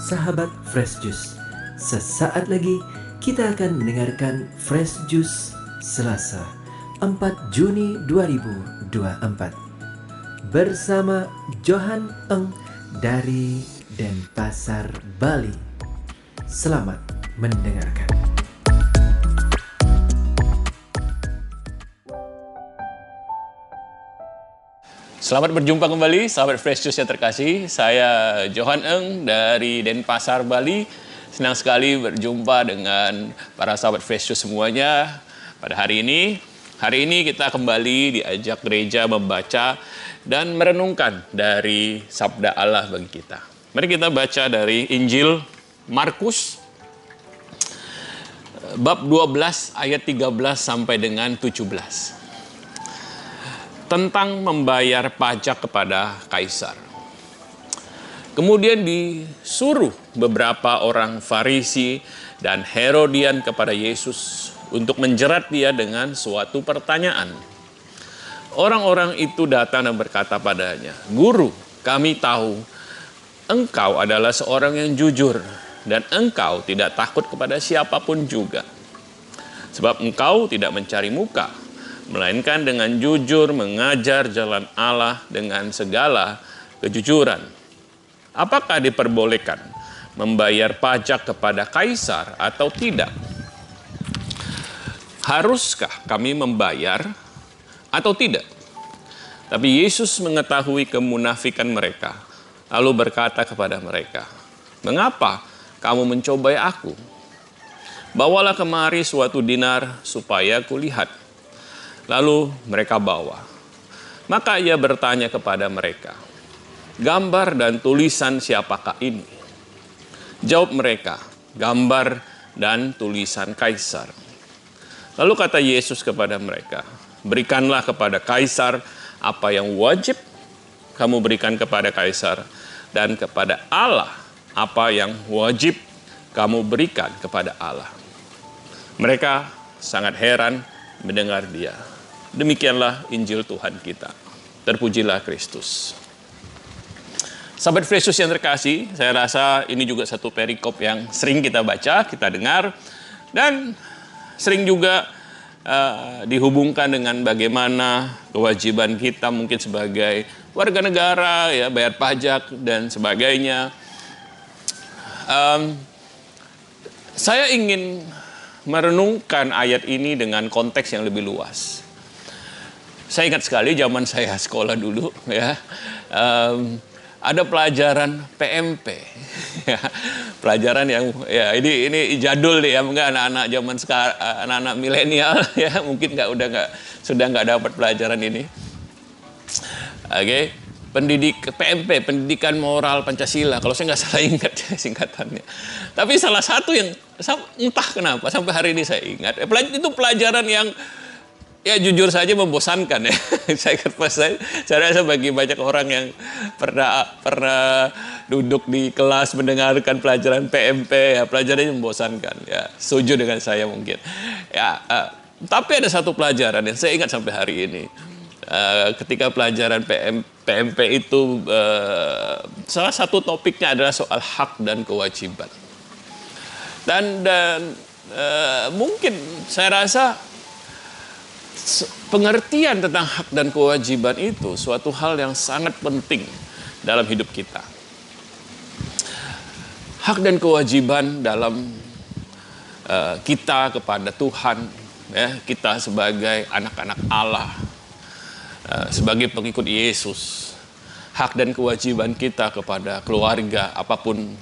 sahabat Fresh Juice. Sesaat lagi kita akan mendengarkan Fresh Juice Selasa 4 Juni 2024 bersama Johan Eng dari Denpasar, Bali. Selamat mendengarkan. Selamat berjumpa kembali, sahabat Fresh Juice yang terkasih. Saya Johan Eng dari Denpasar, Bali. Senang sekali berjumpa dengan para sahabat Fresh Juice semuanya pada hari ini. Hari ini kita kembali diajak gereja membaca dan merenungkan dari Sabda Allah bagi kita. Mari kita baca dari Injil Markus bab 12 ayat 13 sampai dengan 17. Tentang membayar pajak kepada kaisar. Kemudian disuruh beberapa orang Farisi dan Herodian kepada Yesus untuk menjerat dia dengan suatu pertanyaan. Orang-orang itu datang dan berkata padanya, "Guru, kami tahu engkau adalah seorang yang jujur dan engkau tidak takut kepada siapapun juga. Sebab engkau tidak mencari muka, melainkan dengan jujur mengajar jalan Allah dengan segala kejujuran. Apakah diperbolehkan membayar pajak kepada kaisar atau tidak? Haruskah kami membayar atau tidak?" Tapi Yesus mengetahui kemunafikan mereka, lalu berkata kepada mereka, "Mengapa kamu mencobai aku? Bawalah kemari suatu dinar supaya kulihat." Lalu mereka bawa. Maka ia bertanya kepada mereka, "Gambar dan tulisan siapakah ini?" Jawab mereka, "Gambar dan tulisan kaisar." Lalu kata Yesus kepada mereka, "Berikanlah kepada kaisar apa yang wajib kamu berikan kepada kaisar, dan kepada Allah apa yang wajib kamu berikan kepada Allah." Mereka sangat heran mendengar dia. Demikianlah Injil Tuhan kita. Terpujilah Kristus. Sahabat Fresh Juice yang terkasih, saya rasa ini juga satu perikop yang sering kita baca, kita dengar, dan sering juga dihubungkan dengan bagaimana kewajiban kita mungkin sebagai warga negara, ya, bayar pajak dan sebagainya. Saya ingin merenungkan ayat ini dengan konteks yang lebih luas. Saya ingat sekali zaman saya sekolah dulu, ya, ada pelajaran PMP, ya, pelajaran yang, ya, ini jadul nih, ya, mungkin anak-anak zaman sekarang, anak-anak milenial, ya, mungkin sudah nggak dapat pelajaran ini. Oke, PMP, Pendidikan Moral Pancasila, kalau saya nggak salah ingat singkatannya. Tapi salah satu yang entah kenapa sampai hari ini saya ingat, itu pelajaran yang, ya, jujur saja membosankan, ya. Saya rasa bagi banyak orang yang pernah duduk di kelas mendengarkan pelajaran PMP, ya, pelajarannya membosankan, ya. Setuju dengan saya mungkin. Ya, tapi ada satu pelajaran yang saya ingat sampai hari ini. Ketika pelajaran PMP itu, salah satu topiknya adalah soal hak dan kewajiban. Dan mungkin saya rasa pengertian tentang hak dan kewajiban itu suatu hal yang sangat penting dalam hidup kita. Hak dan kewajiban dalam kita kepada Tuhan, ya, kita sebagai anak-anak Allah, sebagai pengikut Yesus. Hak dan kewajiban kita kepada keluarga, apapun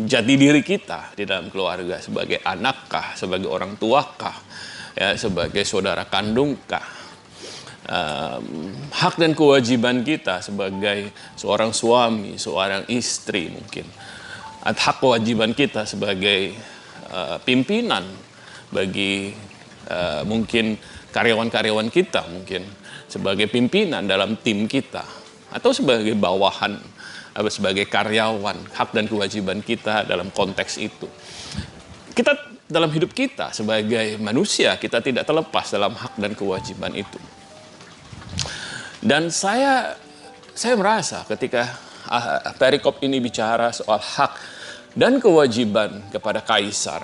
jati diri kita di dalam keluarga, sebagai anakkah, sebagai orang tuakah, ya, sebagai saudara kandungkah. Hak dan kewajiban kita sebagai seorang suami, seorang istri mungkin. Hak kewajiban kita sebagai pimpinan bagi mungkin karyawan-karyawan kita, mungkin sebagai pimpinan dalam tim kita, atau sebagai bawahan, sebagai karyawan. Hak dan kewajiban kita dalam konteks itu. Kita dalam hidup kita sebagai manusia, kita tidak terlepas dalam hak dan kewajiban itu. Dan saya saya merasa ketika perikop ini bicara soal hak dan kewajiban kepada kaisar,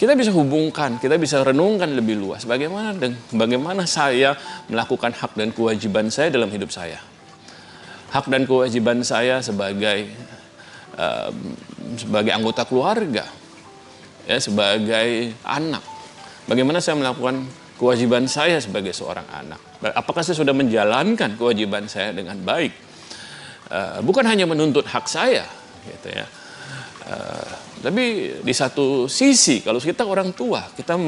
kita bisa hubungkan, kita bisa renungkan lebih luas bagaimana saya melakukan hak dan kewajiban saya dalam hidup saya. Hak dan kewajiban saya sebagai anggota keluarga, ya, sebagai anak. Bagaimana saya melakukan kewajiban saya sebagai seorang anak? Apakah saya sudah menjalankan kewajiban saya dengan baik? Bukan hanya menuntut hak saya, gitu ya. Tapi di satu sisi, kalau kita orang tua, kita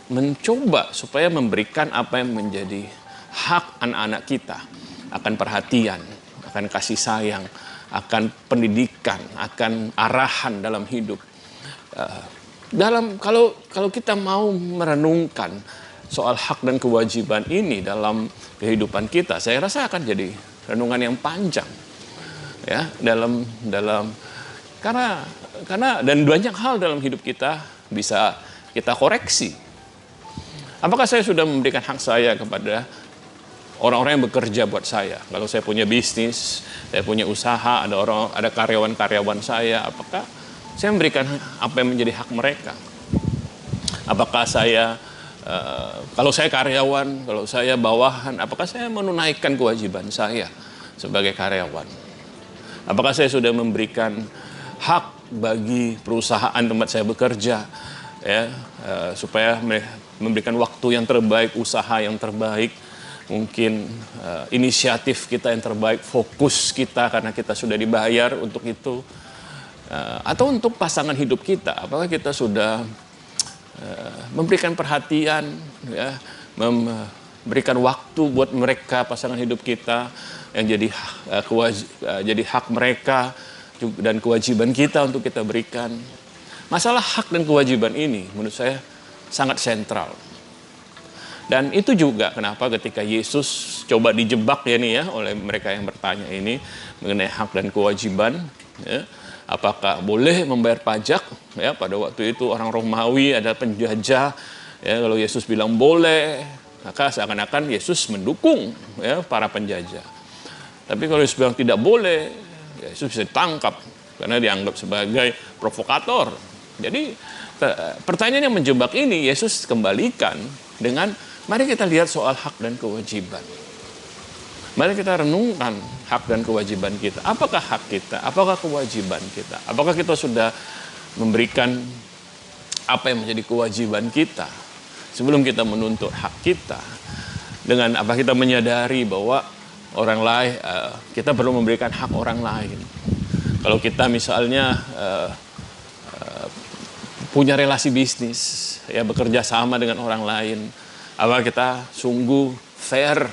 mencoba supaya memberikan apa yang menjadi hak anak-anak kita, akan perhatian, akan kasih sayang, akan pendidikan, akan arahan dalam hidup. Kalau kita mau merenungkan soal hak dan kewajiban ini dalam kehidupan kita, saya rasa akan jadi renungan yang panjang, ya, karena dan banyak hal dalam hidup kita bisa kita koreksi. Apakah saya sudah memberikan hak saya kepada orang-orang yang bekerja buat saya? Kalau saya punya bisnis, saya punya usaha, ada karyawan-karyawan saya, apakah saya memberikan apa yang menjadi hak mereka? Apakah saya, kalau saya karyawan, kalau saya bawahan, apakah saya menunaikan kewajiban saya sebagai karyawan? Apakah saya sudah memberikan hak bagi perusahaan tempat saya bekerja, ya, supaya memberikan waktu yang terbaik, usaha yang terbaik, mungkin inisiatif kita yang terbaik, fokus kita karena kita sudah dibayar untuk itu, atau untuk pasangan hidup kita, apakah kita sudah memberikan perhatian, ya, memberikan waktu buat mereka, pasangan hidup kita yang jadi hak mereka dan kewajiban kita untuk kita berikan. Masalah hak dan kewajiban ini menurut saya sangat sentral. Dan itu juga kenapa ketika Yesus coba dijebak oleh mereka yang bertanya ini mengenai hak dan kewajiban, ya, apakah boleh membayar pajak? Ya, pada waktu itu orang Romawi ada penjajah. Ya, kalau Yesus bilang boleh, maka seakan-akan Yesus mendukung, ya, para penjajah. Tapi kalau Yesus bilang tidak boleh, Yesus bisa ditangkap karena dianggap sebagai provokator. Jadi pertanyaan yang menjebak ini Yesus kembalikan dengan mari kita lihat soal hak dan kewajiban. Mari kita renungkan hak dan kewajiban kita. Apakah hak kita? Apakah kewajiban kita? Apakah kita sudah memberikan apa yang menjadi kewajiban kita sebelum kita menuntut hak kita? Dengan apa kita menyadari bahwa orang lain, kita perlu memberikan hak orang lain. Kalau kita misalnya punya relasi bisnis, ya, bekerja sama dengan orang lain, apa kita sungguh fair,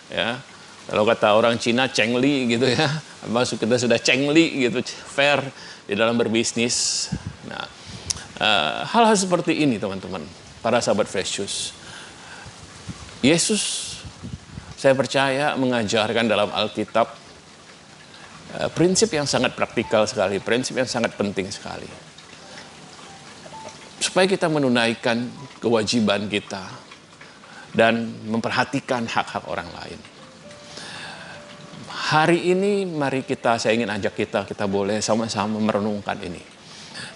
ya. Kalau kata orang Cina cengli gitu, ya, maksud kita sudah cengli gitu, fair di dalam berbisnis. Nah, hal-hal seperti ini teman-teman, para sahabat Fresh Juice, Yesus saya percaya mengajarkan dalam Alkitab prinsip yang sangat praktikal sekali, prinsip yang sangat penting sekali. Supaya kita menunaikan kewajiban kita dan memperhatikan hak-hak orang lain. Hari ini mari saya ingin ajak kita boleh sama-sama merenungkan ini.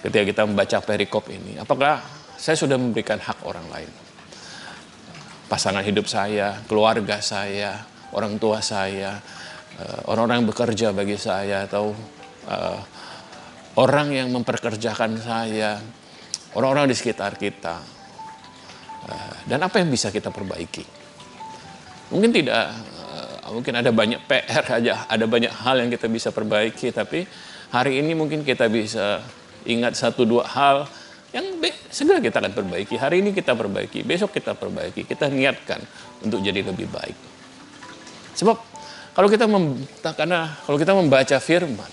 Ketika kita membaca perikop ini, apakah saya sudah memberikan hak orang lain? Pasangan hidup saya, keluarga saya, orang tua saya, orang-orang yang bekerja bagi saya, atau orang yang memperkerjakan saya, orang-orang di sekitar kita. Dan apa yang bisa kita perbaiki? Mungkin ada banyak PR aja, ada banyak hal yang kita bisa perbaiki, tapi hari ini mungkin kita bisa ingat 1-2 hal yang segera kita akan perbaiki. Hari ini kita perbaiki, besok kita perbaiki, kita niatkan untuk jadi lebih baik. Sebab kalau kita membaca firman,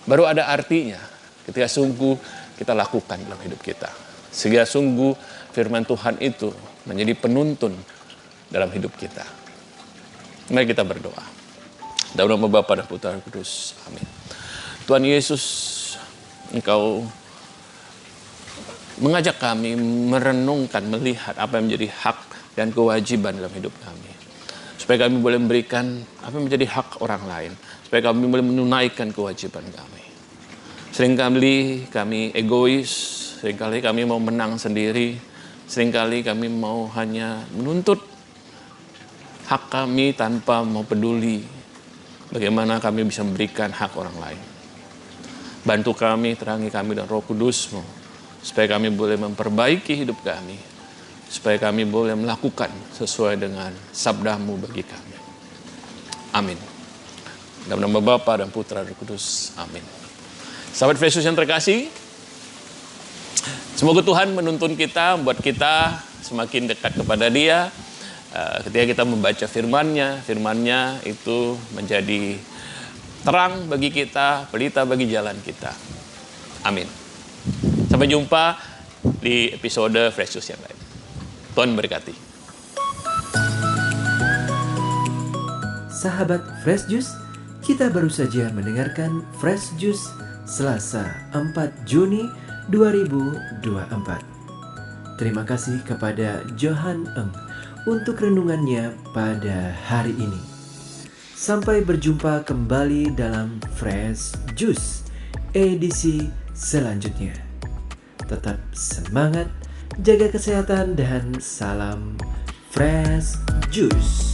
baru ada artinya ketika sungguh kita lakukan dalam hidup kita. Sehingga sungguh firman Tuhan itu menjadi penuntun dalam hidup kita. Mari kita berdoa. Dalam nama Bapa dan Putra dan Roh Kudus. Amin. Tuhan Yesus, Engkau mengajak kami merenungkan, melihat apa yang menjadi hak dan kewajiban dalam hidup kami. supaya kami boleh memberikan apa yang menjadi hak orang lain, supaya kami boleh menunaikan kewajiban kami. Seringkali kami egois, seringkali kami mau menang sendiri, seringkali kami mau hanya menuntut hak kami tanpa mau peduli bagaimana kami bisa memberikan hak orang lain. Bantu kami, terangi kami dan Roh Kudus-Mu, supaya kami boleh memperbaiki hidup kami, supaya kami boleh melakukan sesuai dengan sabda-Mu bagi kami. Amin. Dalam nama Bapa dan Putra dan Roh Kudus. Amin. Sahabat Fresh Juice yang terkasih, semoga Tuhan menuntun kita, membuat kita semakin dekat kepada Dia. Ketika kita membaca firman-Nya itu menjadi terang bagi kita, pelita bagi jalan kita. Amin. Sampai jumpa di episode Fresh Juice yang lain. Tuhan berkati. Sahabat Fresh Juice, kita baru saja mendengarkan Fresh Juice Selasa 4 Juni 2024. Terima kasih kepada Johan Eng untuk renungannya pada hari ini. Sampai berjumpa kembali dalam Fresh Juice edisi selanjutnya. Tetap semangat, jaga kesehatan, dan salam Fresh Juice.